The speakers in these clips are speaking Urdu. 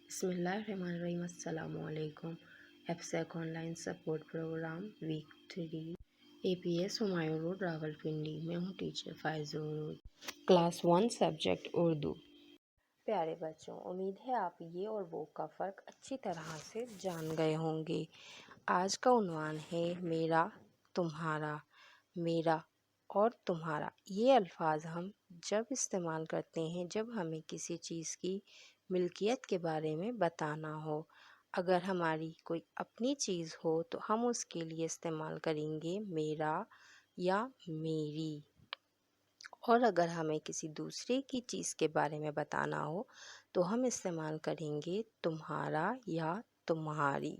بسم اللہ الرحمن الرحیم۔ السلام علیکم۔ ایفسیک online support program week 3 A P S Humayun road Rawalpindi میں ہوں ٹیچر فائز عروج، کلاس 1 سبجیکٹ اردو۔ پیارے بچوں، امید ہے آپ یہ اور وہ کا فرق اچھی طرح سے جان گئے ہوں گے۔ آج کا عنوان ہے میرا، تمہارا۔ میرا اور تمہارا یہ الفاظ ہم جب استعمال کرتے ہیں جب ہمیں کسی چیز کی ملکیت کے بارے میں بتانا ہو۔ اگر ہماری کوئی اپنی چیز ہو تو ہم اس کے لیے استعمال کریں گے میرا یا میری، اور اگر ہمیں کسی دوسرے کی چیز کے بارے میں بتانا ہو تو ہم استعمال کریں گے تمہارا یا تمہاری۔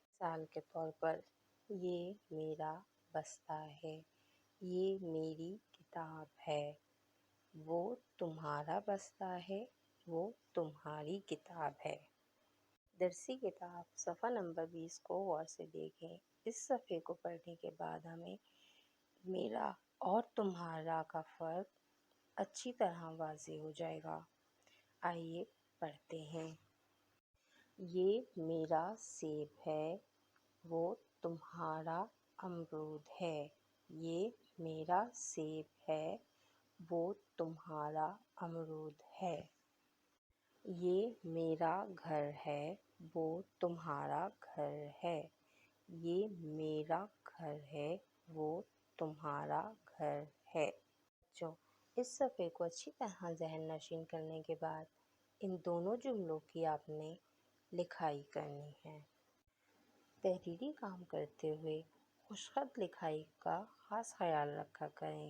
مثال کے طور پر، یہ میرا بستہ ہے، یہ میری کتاب ہے، وہ تمہارا بستہ ہے، وہ تمہاری کتاب ہے۔ درسی کتاب صفحہ نمبر 20 کو غور سے دیکھیں۔ اس صفحے کو پڑھنے کے بعد ہمیں میرا اور تمہارا کا فرق اچھی طرح واضح ہو جائے گا۔ آئیے پڑھتے ہیں۔ یہ میرا سیب ہے، وہ تمہارا امرود ہے۔ یہ میرا سیب ہے، وہ تمہارا امرود ہے۔ یہ میرا گھر ہے، وہ تمہارا گھر ہے۔ یہ میرا گھر ہے، وہ تمہارا گھر ہے۔ بچوں، اس صفحے کو اچھی طرح ذہن نشین کرنے کے بعد ان دونوں جملوں کی آپ نے لکھائی کرنی ہے۔ تحریری کام کرتے ہوئے خوش خط لکھائی کا خاص خیال رکھا کریں۔